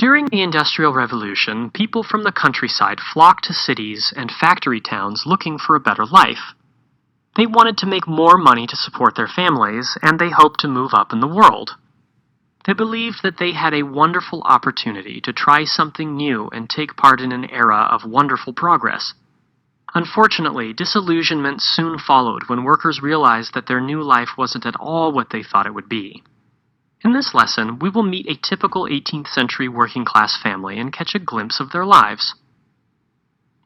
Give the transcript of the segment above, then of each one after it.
During the Industrial Revolution, people from the countryside flocked to cities and factory towns looking for a better life. They wanted to make more money to support their families, and they hoped to move up in the world. They believed that they had a wonderful opportunity to try something new and take part in an era of wonderful progress. Unfortunately, disillusionment soon followed when workers realized that their new life wasn't at all what they thought it would be. In this lesson, we will meet a typical 18th century working-class family and catch a glimpse of their lives.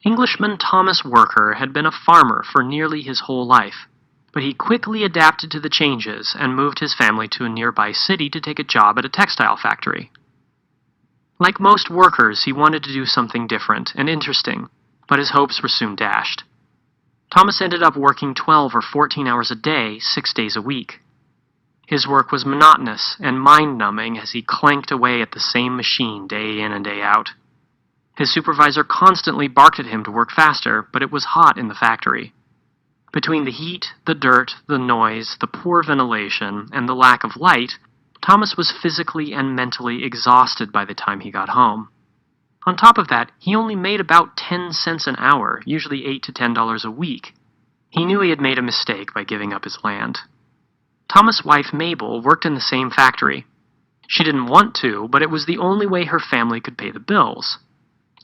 Englishman Thomas Worker had been a farmer for nearly his whole life, but he quickly adapted to the changes and moved his family to a nearby city to take a job at a textile factory. Like most workers, he wanted to do something different and interesting, but his hopes were soon dashed. Thomas ended up working 12 or 14 hours a day, 6 days a week. His work was monotonous and mind-numbing as he clanked away at the same machine day in and day out. His supervisor constantly barked at him to work faster, but it was hot in the factory. Between the heat, the dirt, the noise, the poor ventilation, and the lack of light, Thomas was physically and mentally exhausted by the time he got home. On top of that, he only made about 10 cents an hour, usually $8 to $10 a week. He knew he had made a mistake by giving up his land. Thomas' wife Mabel worked in the same factory. She didn't want to, but it was the only way her family could pay the bills.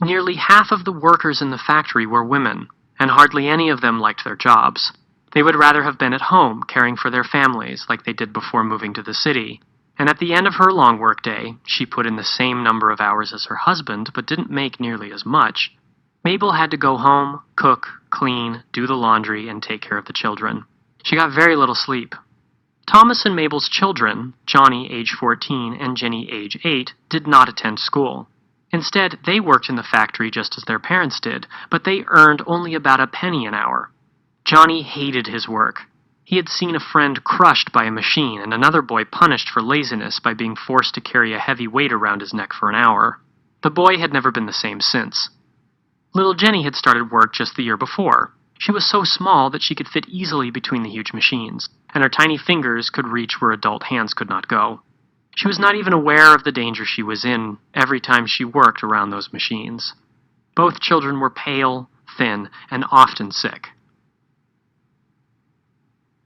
Nearly half of the workers in the factory were women, and hardly any of them liked their jobs. They would rather have been at home, caring for their families like they did before moving to the city. And at the end of her long workday, she put in the same number of hours as her husband, but didn't make nearly as much. Mabel had to go home, cook, clean, do the laundry, and take care of the children. She got very little sleep. Thomas and Mabel's children, Johnny, age 14, and Jenny, age 8, did not attend school. Instead, they worked in the factory just as their parents did, but they earned only about a penny an hour. Johnny hated his work. He had seen a friend crushed by a machine and another boy punished for laziness by being forced to carry a heavy weight around his neck for an hour. The boy had never been the same since. Little Jenny had started work just the year before. She was so small that she could fit easily between the huge machines, and her tiny fingers could reach where adult hands could not go. She was not even aware of the danger she was in every time she worked around those machines. Both children were pale, thin, and often sick.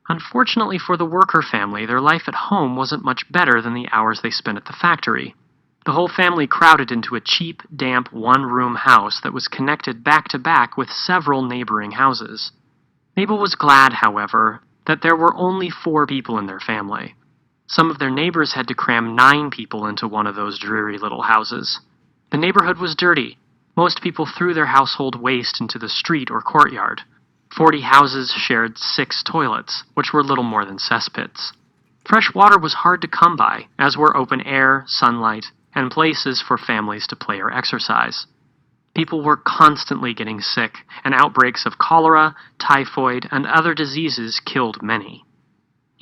Unfortunately for the Worker family, their life at home wasn't much better than the hours they spent at the factory. The whole family crowded into a cheap, damp, one-room house that was connected back-to-back with several neighboring houses. Mabel was glad, however, that there were only 4 people in their family. Some of their neighbors had to cram 9 people into one of those dreary little houses. The neighborhood was dirty. Most people threw their household waste into the street or courtyard. 40 houses shared 6 toilets, which were little more than cesspits. Fresh water was hard to come by, as were open air, sunlight, and places for families to play or exercise. People were constantly getting sick, and outbreaks of cholera, typhoid, and other diseases killed many.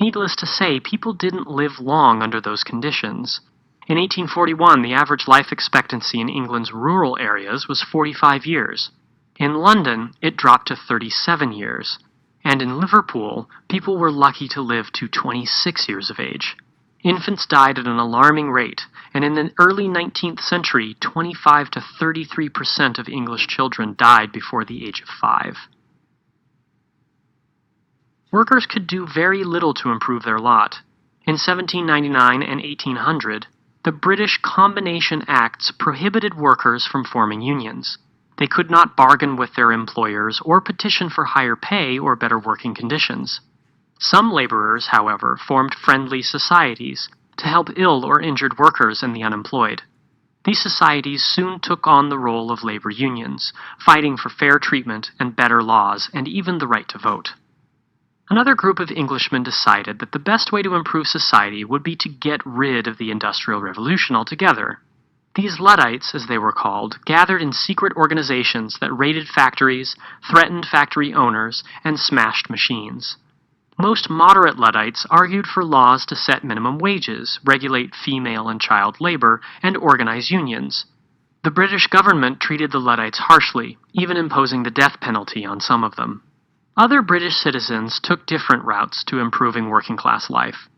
Needless to say, people didn't live long under those conditions. In 1841, the average life expectancy in England's rural areas was 45 years. In London, it dropped to 37 years, and in Liverpool, people were lucky to live to 26 years of age. Infants died at an alarming rate, and in the early 19th century, 25 to 33% of English children died before the age of 5. Workers could do very little to improve their lot. In 1799 and 1800, the British Combination Acts prohibited workers from forming unions. They could not bargain with their employers or petition for higher pay or better working conditions. Some laborers, however, formed friendly societies to help ill or injured workers and the unemployed. These societies soon took on the role of labor unions, fighting for fair treatment and better laws and even the right to vote. Another group of Englishmen decided that the best way to improve society would be to get rid of the Industrial Revolution altogether. These Luddites, as they were called, gathered in secret organizations that raided factories, threatened factory owners, and smashed machines. Most moderate Luddites argued for laws to set minimum wages, regulate female and child labor, and organize unions. The British government treated the Luddites harshly, even imposing the death penalty on some of them. Other British citizens took different routes to improving working-class life.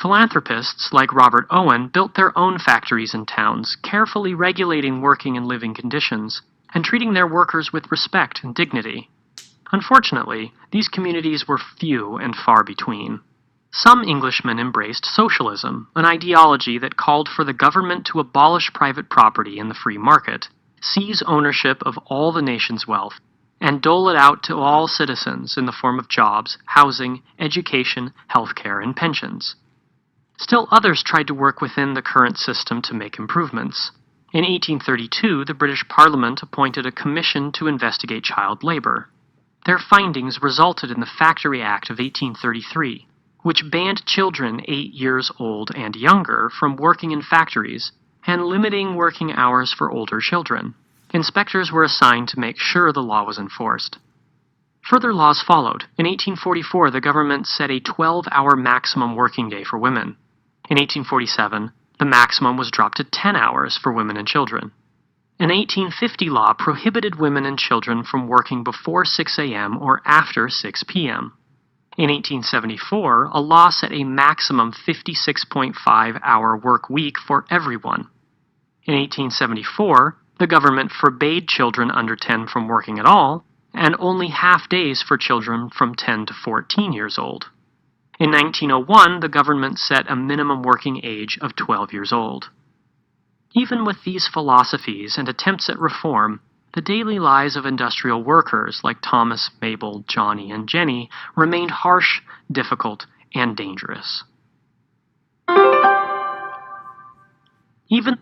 Philanthropists like Robert Owen built their own factories in towns, carefully regulating working and living conditions, and treating their workers with respect and dignity. Unfortunately, these communities were few and far between. Some Englishmen embraced socialism, an ideology that called for the government to abolish private property in the free market, seize ownership of all the nation's wealth, and dole it out to all citizens in the form of jobs, housing, education, healthcare, and pensions. Still others tried to work within the current system to make improvements. In 1832, the British Parliament appointed a commission to investigate child labor. Their findings resulted in the Factory Act of 1833, which banned children 8 years old and younger from working in factories and limiting working hours for older children. Inspectors were assigned to make sure the law was enforced. Further laws followed. In 1844, the government set a 12-hour maximum working day for women. In 1847, the maximum was dropped to 10 hours for women and children. An 1850 law prohibited women and children from working before 6 a.m. or after 6 p.m. In 1874, a law set a maximum 56.5-hour work week for everyone. In 1874, the government forbade children under 10 from working at all, and only half days for children from 10 to 14 years old. In 1901, the government set a minimum working age of 12 years old. Even with these philosophies and attempts at reform, the daily lives of industrial workers like Thomas, Mabel, Johnny, and Jenny remained harsh, difficult, and dangerous. Even